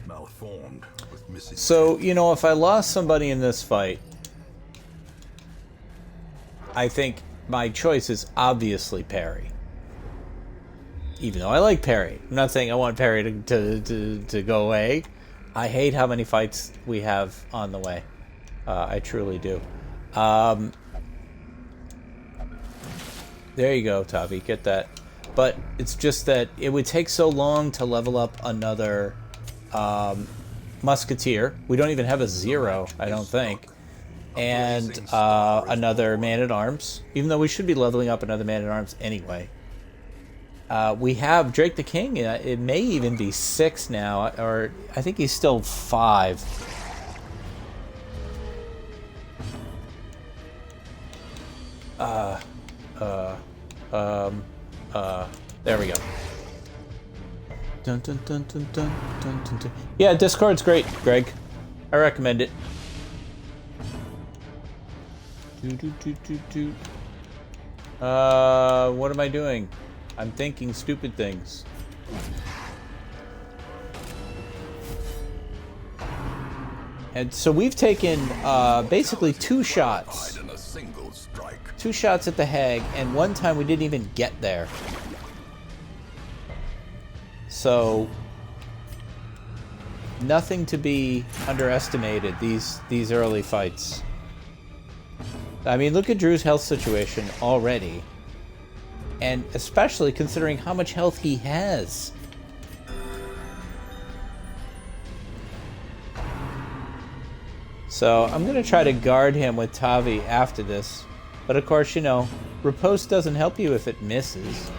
Malformed with missing... So, you know, if I lost somebody in this fight, I think my choice is obviously Perry. Even though I like Perry. I'm not saying I want Perry to go away. I hate how many fights we have on the way. I truly do. There you go, Tavi. Get that. But it's just that it would take so long to level up another Musketeer. We don't even have a 0, I don't think. And another Man-at-Arms. Even though we should be leveling up another Man-at-Arms anyway. We have Drake the King. It may even be 6 now, or I think he's still 5. There we go. Dun, dun, dun, dun, dun, dun, dun, dun. Yeah, Discord's great, Greg. I recommend it. What am I doing? I'm thinking stupid things. And so we've taken basically 2 shots. Two shots at the Hag, and one time we didn't even get there. So nothing to be underestimated, these early fights. I mean, look at Drew's health situation already. And especially considering how much health he has. So I'm going to try to guard him with Tavi after this. But of course, you know, riposte doesn't help you if it misses.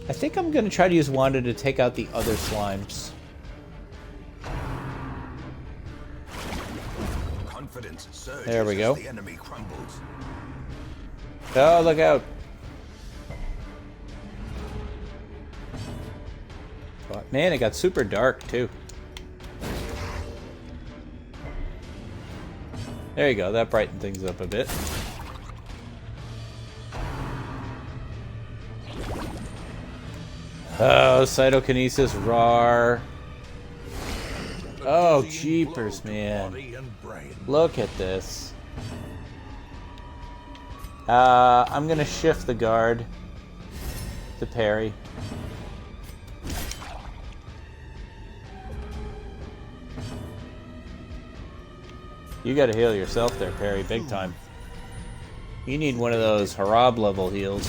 I think I'm going to try to use Wanda to take out the other slimes. There we go. Oh, look out. Oh, man, it got super dark, too. There you go. That brightened things up a bit. Oh, cytokinesis, rawr. Oh, jeepers, man. Look at this. I'm gonna shift the guard to parry. You gotta heal yourself there, Perry, big time. You need one of those Harab level heals.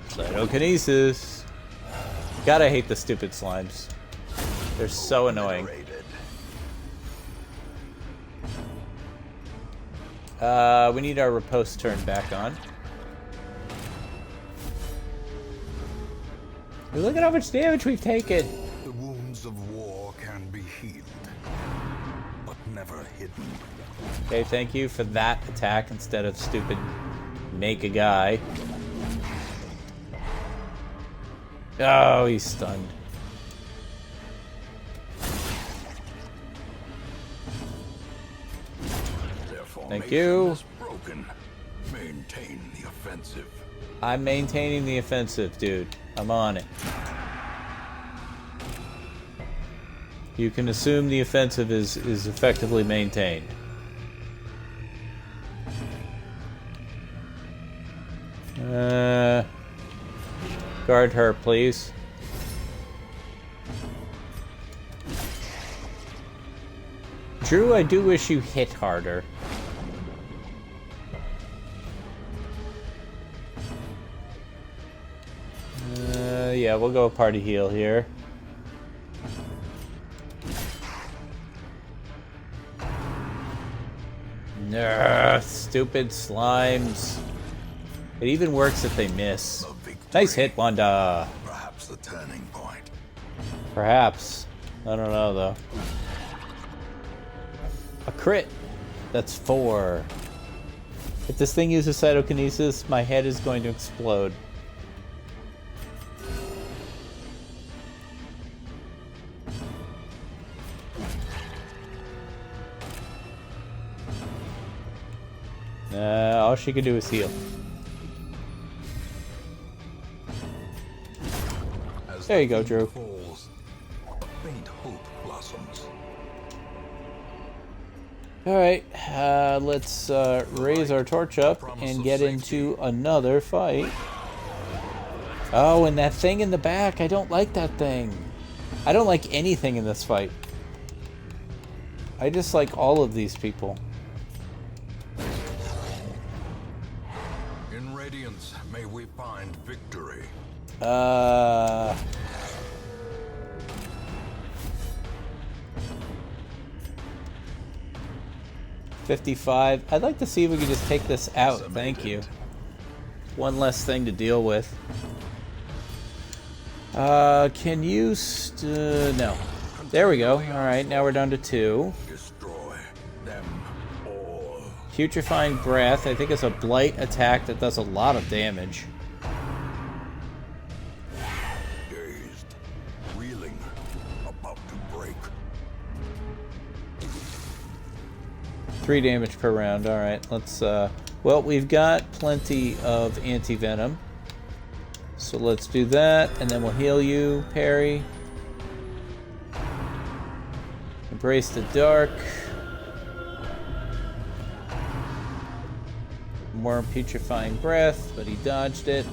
Cytokinesis. Gotta hate the stupid slimes. They're so annoying. We need our riposte turned back on. Look at how much damage we've taken. The wounds of war can be healed, but never hidden. Okay, thank you for that attack instead of stupid make a guy. Oh, he's stunned. Thank you. Broken. Maintain the offensive. I'm maintaining the offensive, dude. I'm on it. You can assume the offensive is effectively maintained. Guard her, please. Drew, I do wish you hit harder. Yeah, we'll go party heal here. Nah, stupid slimes. It even works if they miss. Nice hit, Wanda. Perhaps the turning point. Perhaps. I don't know, though. A crit. That's 4. If this thing uses cytokinesis, my head is going to explode. All she can do is heal. There you go, Drew. Falls, a faint hope blossoms. Alright, let's raise our torch up and get into another fight. Oh, and that thing in the back. I don't like that thing. I don't like anything in this fight. I dislike all of these people. In Radiance, may we find victory. 55. I'd like to see if we could just take this out. Thank you. One less thing to deal with. Can you no. There we go. Alright, now we're down to 2. Destroy them all. Putrefying Breath. I think it's a blight attack that does a lot of damage. Dazed, reeling, about to break. 3 damage per round. Alright, let's, well, we've got plenty of anti-venom. So let's do that, and then we'll heal you, Perry. Embrace the Dark. More Putrefying Breath, but he dodged it.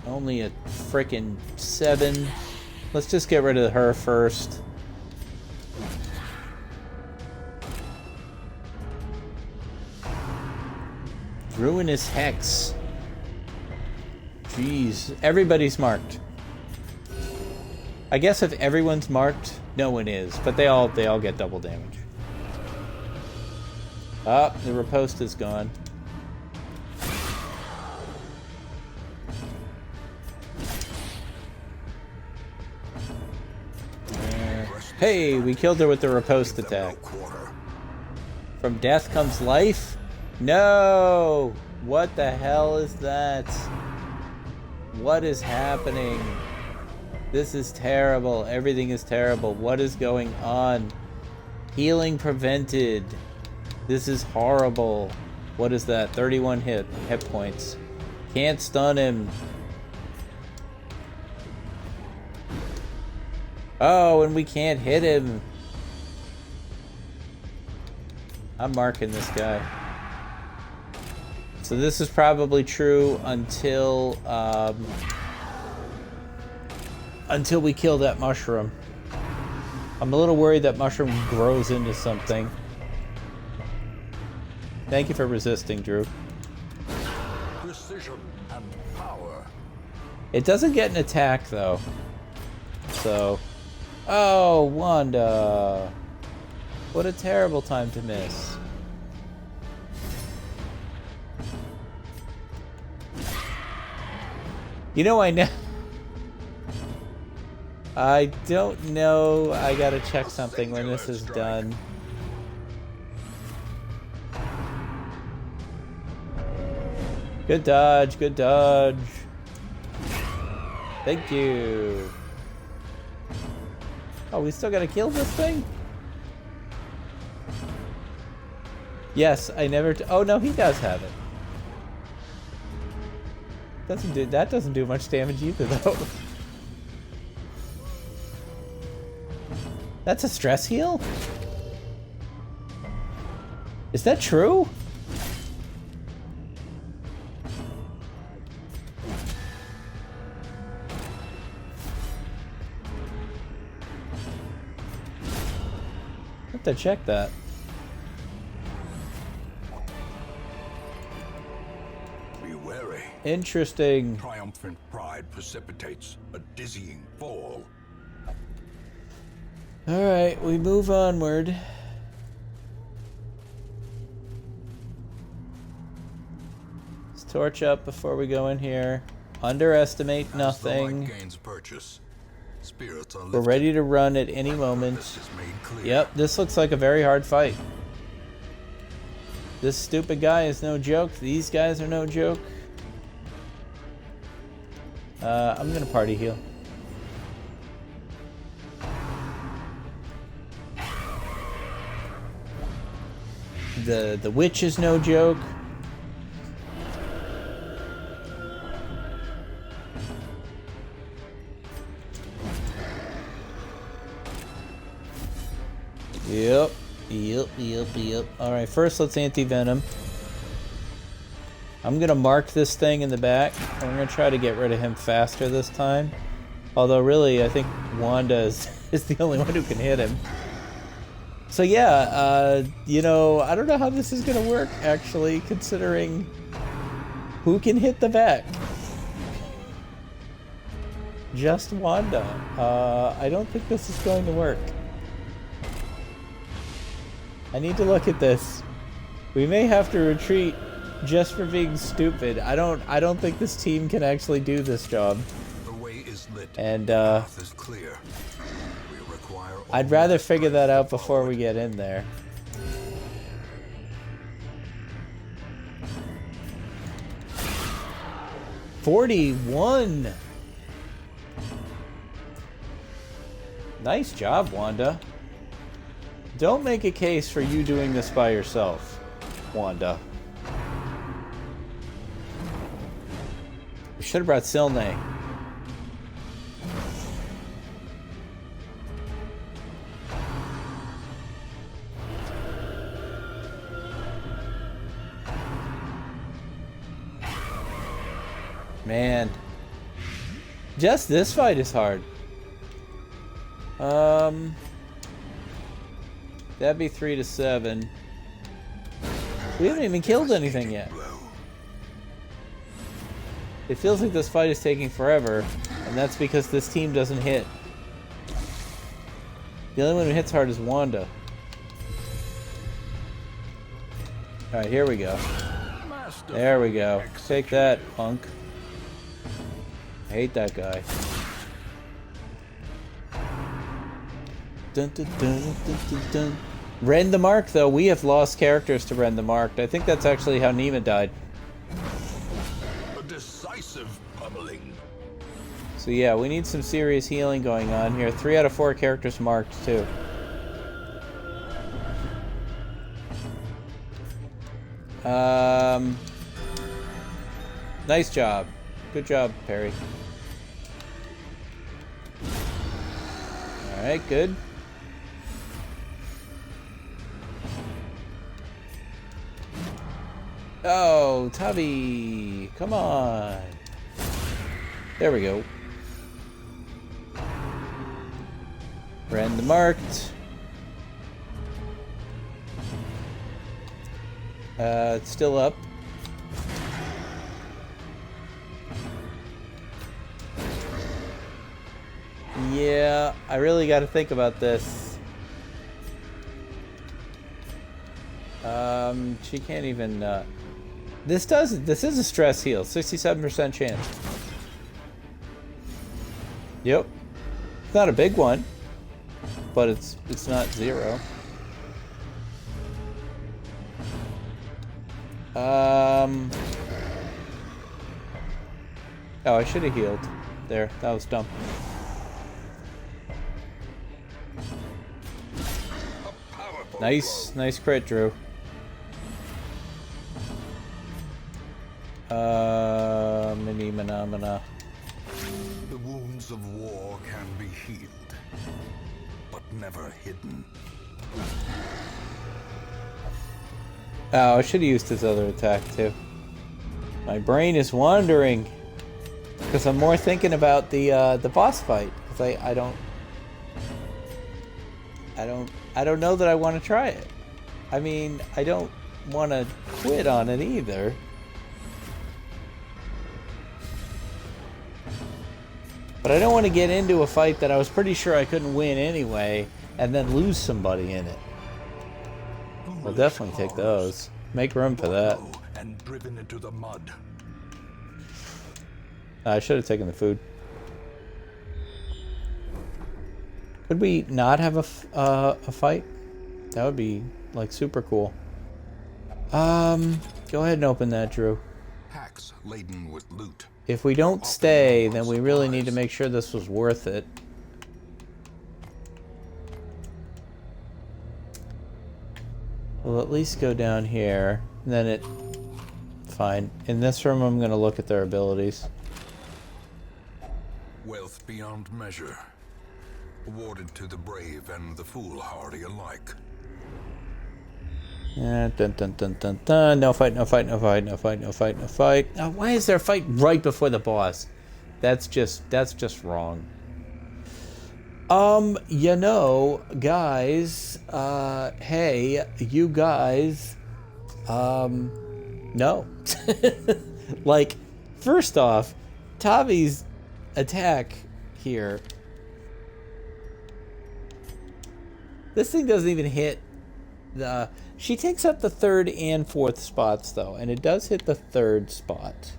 Only a frickin' 7. Let's just get rid of her first. Ruinous Hex. Jeez, everybody's marked. I guess if everyone's marked, no one is, but they all get double damage. Ah, the riposte is gone. Hey, we killed her with the riposte attack. From death comes life? No! What the hell is that? What is happening? This is terrible. Everything is terrible. What is going on? Healing prevented. This is horrible. What is that? 31 hit points. Can't stun him. Oh, and we can't hit him. I'm marking this guy. So this is probably true until we kill that mushroom. I'm a little worried that mushroom grows into something. Thank you for resisting, Drew. Precision and power. It doesn't get an attack, though. So... Oh, Wanda. What a terrible time to miss. You know, I don't know. I gotta check something when this is done. Good dodge, good dodge. Thank you. Oh, we still gotta kill this thing? Yes, I never... Oh, no, he does have it. That doesn't do much damage either, though. That's a stress heal? Is that true? I have to check that. Be wary. Interesting. Triumphant pride precipitates a dizzying fall. Alright, we move onward. Let's torch up before we go in here. Underestimate nothing. As the light gains purchase, spirits are We're lifted. ready to run at any moment. This is made clear. Yep, this looks like a very hard fight. This stupid guy is no joke. These guys are no joke. I'm gonna party heal. The witch is no joke. Yep. Alright, first let's anti-venom. I'm gonna mark this thing in the back, and we're gonna try to get rid of him faster this time. Although really, I think Wanda is the only one who can hit him. So yeah, you know, I don't know how this is gonna work, actually, considering who can hit the back. Just Wanda. I don't think this is going to work. I need to look at this. We may have to retreat just for being stupid. I don't think this team can actually do this job. The way is lit. And the path is clear. We require I'd rather figure that out before we get in there. $41. Nice job, Wanda. Don't make a case for you doing this by yourself, Wanda. We should have brought Silne. Man. Just this fight is hard. That'd be 3 to 7. We haven't even killed anything yet. It feels like this fight is taking forever, and that's because this team doesn't hit. The only one who hits hard is Wanda. Alright, here we go. There we go. Take that, punk. I hate that guy. Dun, dun, dun, dun, dun, dun. Rend the Mark, though. We have lost characters to Rend the Marked. I think that's actually how Nima died. A decisive pummeling. So yeah, we need some serious healing going on here. 3 out of 4 characters marked, too. Nice job. Good job, Perry. Alright, good. Oh, Tubby! Come on! There we go. Rend the Marked. It's still up. Yeah, I really got to think about this. She can't even. This is a stress heal, 67% chance. Yep, it's not a big one, but it's not 0. Oh, I should have healed. There, that was dumb. Nice crit, Drew. Mini Phenomena. The wounds of war can be healed, but never hidden. Oh, I should have used his other attack too. My brain is wandering because I'm more thinking about the boss fight. Because I don't know that I want to try it. I mean, I don't want to quit on it either. But I don't want to get into a fight that I was pretty sure I couldn't win anyway, and then lose somebody in it. We'll definitely take those. Make room for that. And driven into the mud. I should have taken the food. Could we not have a fight? That would be, like, super cool. Go ahead and open that, Drew. Hacks laden with loot. If we don't stay, then we really need to make sure this was worth it. We'll at least go down here. And then it... Fine. In this room, I'm going to look at their abilities. Wealth beyond measure. Awarded to the brave and the foolhardy alike. Dun dun dun dun dun. No fight, no fight, no fight, no fight, no fight, no fight. Oh, why is there a fight right before the boss? That's just wrong. You know, guys, hey, you guys, no. Like, first off, Tavi's attack here. This thing doesn't even hit the... She takes up the 3rd and 4th spots, though, and it does hit the 3rd spot.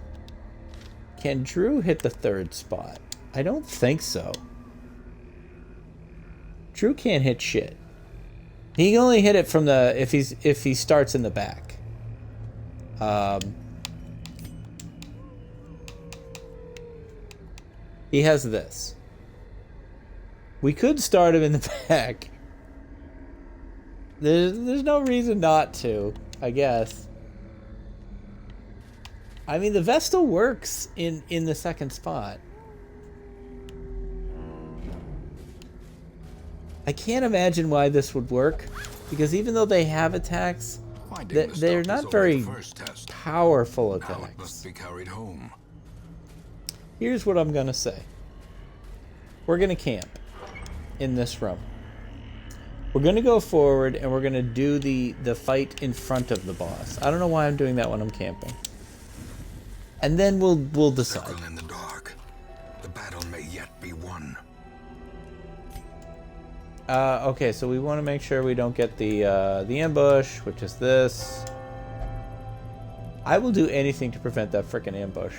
Can Drew hit the 3rd spot? I don't think so. Drew can't hit shit. He can only hit it from the... if he starts in the back. He has this. We could start him in the back. There's no reason not to, I guess. I mean, the Vestal works in the 2nd spot. I can't imagine why this would work, because even though they have attacks, they're not very powerful attacks. Now it must be carried home. Here's what I'm gonna say. We're gonna camp in this room. We're gonna go forward and we're gonna do the fight in front of the boss. I don't know why I'm doing that when I'm camping. And then we'll decide. Circle in the dark. The battle may yet be won. Okay, so we want to make sure we don't get the ambush, which is this. I will do anything to prevent that frickin' ambush.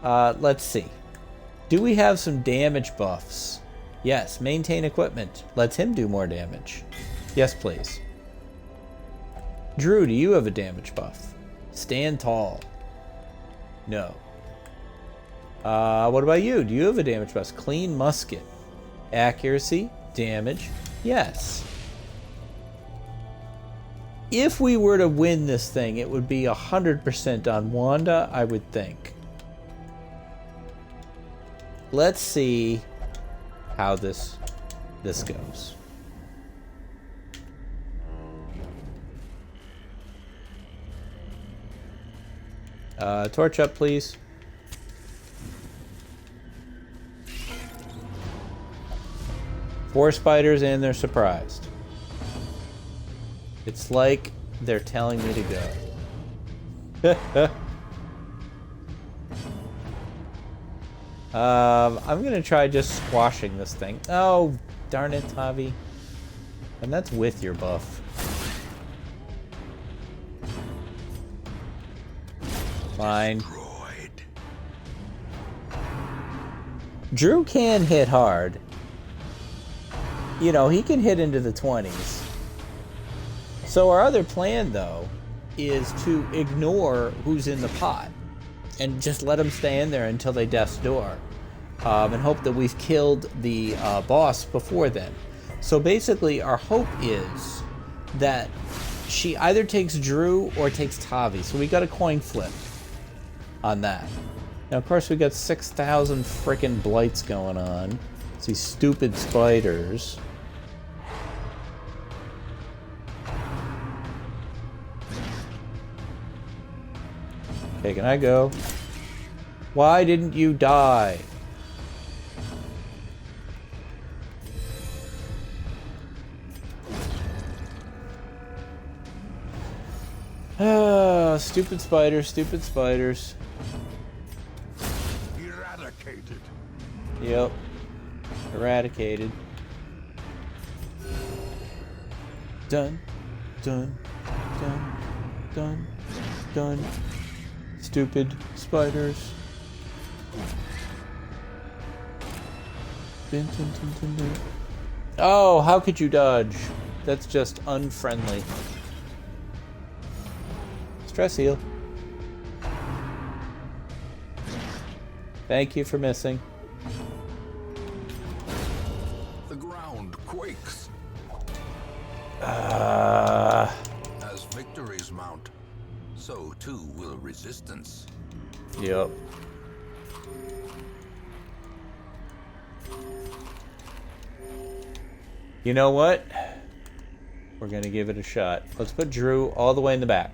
Let's see. Do we have some damage buffs? Yes, maintain equipment. Lets him do more damage. Yes, please. Drew, do you have a damage buff? Stand tall. No. What about you? Do you have a damage buff? Clean musket. Accuracy, damage, yes. If we were to win this thing, it would be 100% on Wanda, I would think. Let's see how this goes. Torch up, please. Four spiders and they're surprised. It's like they're telling me to go. I'm gonna try just squashing this thing. Oh, darn it, Tavi. And that's with your buff. Fine. Drew can hit hard. You know, he can hit into the 20s. So our other plan, though, is to ignore who's in the pot and just let them stay in there until they death's door, and hope that we've killed the boss before then. So basically, our hope is that she either takes Drew or takes Tavi. So we got a coin flip on that. Now, of course, we got 6,000 frickin' blights going on. It's these stupid spiders. Okay, can I go? Why didn't you die? Ah, stupid spiders, stupid spiders. Erratic. eradicated. Yep. Eradicated. Done. Done. Done. Done. Done. Stupid spiders. Dun, dun, dun, dun, dun. Oh, how could you dodge? That's just unfriendly. Stress heal. Thank you for missing. The ground quakes. As victories mount, so too will resistance. Yep. You know what? We're gonna give it a shot. Let's put Drew all the way in the back.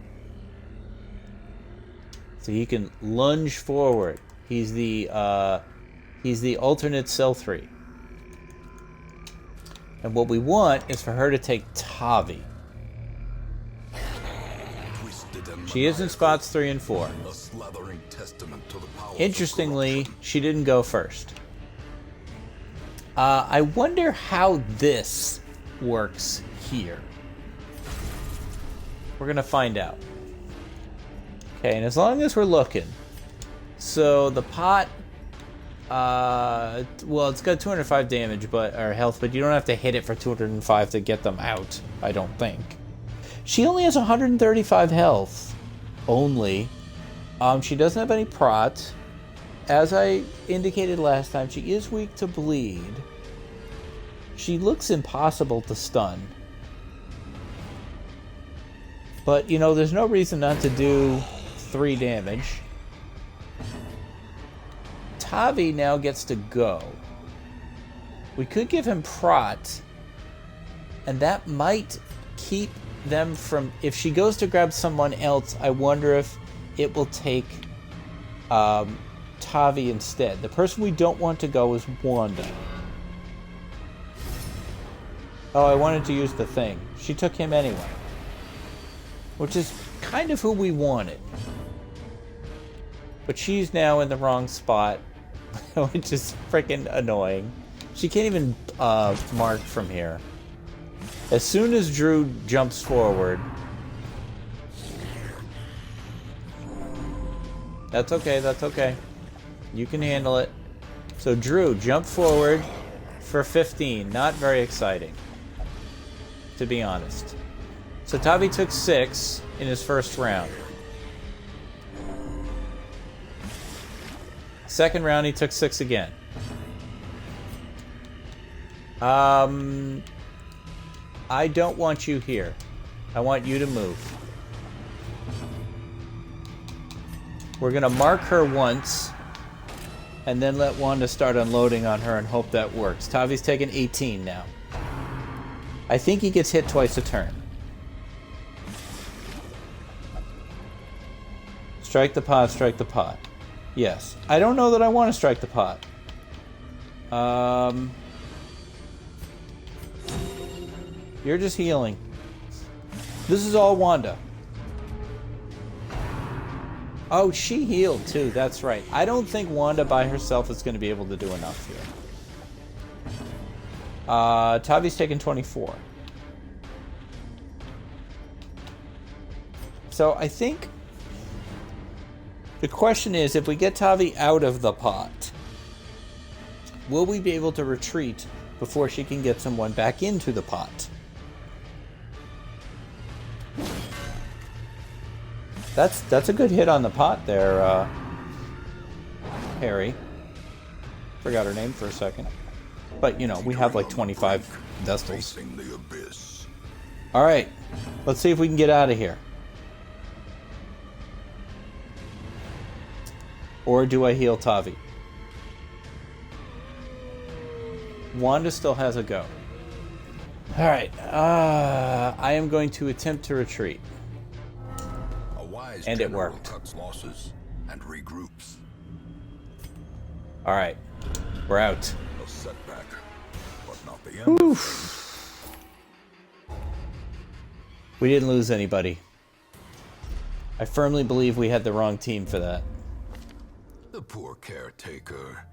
So he can lunge forward. He's the alternate cell 3. And what we want is for her to take Tavi. She is in spots 3 and 4. A slathering testament to the power. Interestingly, she didn't go first. I wonder how this works here. We're gonna find out. Okay, and as long as we're looking. So the pot, well, it's got 205 damage, or health, but you don't have to hit it for 205 to get them out, I don't think. She only has 135 health, only. She doesn't have any prot. As I indicated last time, she is weak to bleed. She looks impossible to stun. But, you know, there's no reason not to do 3 damage. Tavi now gets to go. We could give him prot, and that might keep them from... If she goes to grab someone else, I wonder if it will take Tavi instead. The person we don't want to go is Wanda. Oh, I wanted to use the thing. She took him anyway. Which is kind of who we wanted. But she's now in the wrong spot, which is freaking annoying. She can't even mark from here. As soon as Drew jumps forward... That's okay, that's okay. You can handle it. So Drew, jump forward for 15. Not very exciting, to be honest. So Tavi took 6 in his first round. Second round, he took 6 again. I don't want you here. I want you to move. We're going to mark her once, and then let Wanda start unloading on her and hope that works. Tavi's taken 18 now. I think he gets hit twice a turn. Strike the pot, strike the pot. Yes. I don't know that I want to strike the pot. You're just healing. This is all Wanda. Oh, she healed too. That's right. I don't think Wanda by herself is going to be able to do enough here. Tavi's taken 24. So I think the question is, if we get Tavi out of the pot, will we be able to retreat before she can get someone back into the pot? That's a good hit on the pot there, Harry. Forgot her name for a second. But, you know, we have like 25 Vestals. Alright, let's see if we can get out of here. Or do I heal Tavi? Wanda still has a go. Alright, I am going to attempt to retreat. And it worked. Cuts losses and regroups. Alright, we're out. A setback, but not the end. Oof. We didn't lose anybody. I firmly believe we had the wrong team for that. The poor caretaker.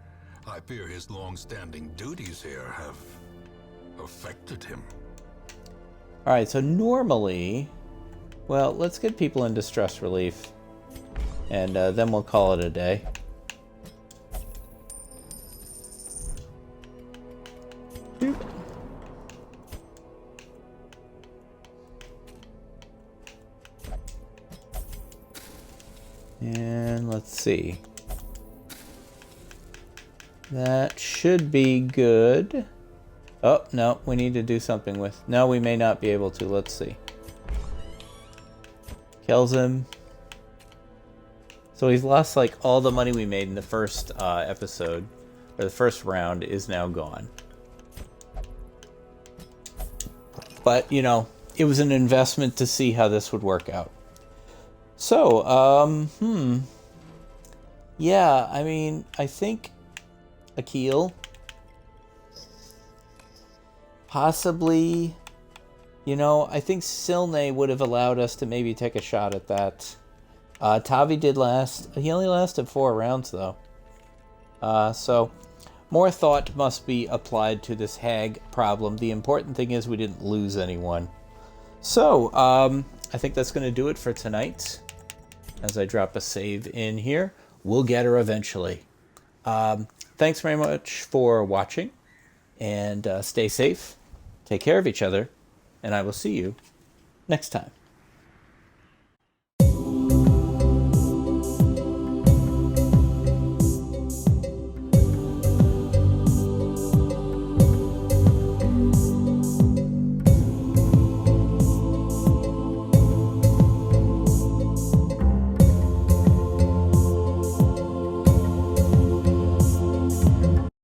I fear his long-standing duties here have affected him. All right, so normally, well, let's get people in distress relief, and then we'll call it a day. Boop. And let's see. That should be good. Oh, no, we need to do something with... No, we may not be able to. Let's see. Kills him. So he's lost, like, all the money we made in the first episode, or the first round, is now gone. But, you know, it was an investment to see how this would work out. So, yeah, I mean, I think Akil... Possibly, you know, I think Silne would have allowed us to maybe take a shot at that. Tavi did last. He only lasted 4 rounds, though. So, more thought must be applied to this hag problem. The important thing is we didn't lose anyone. So, I think that's going to do it for tonight. As I drop a save in here, we'll get her eventually. Thanks very much for watching, and stay safe. Take care of each other, and I will see you next time.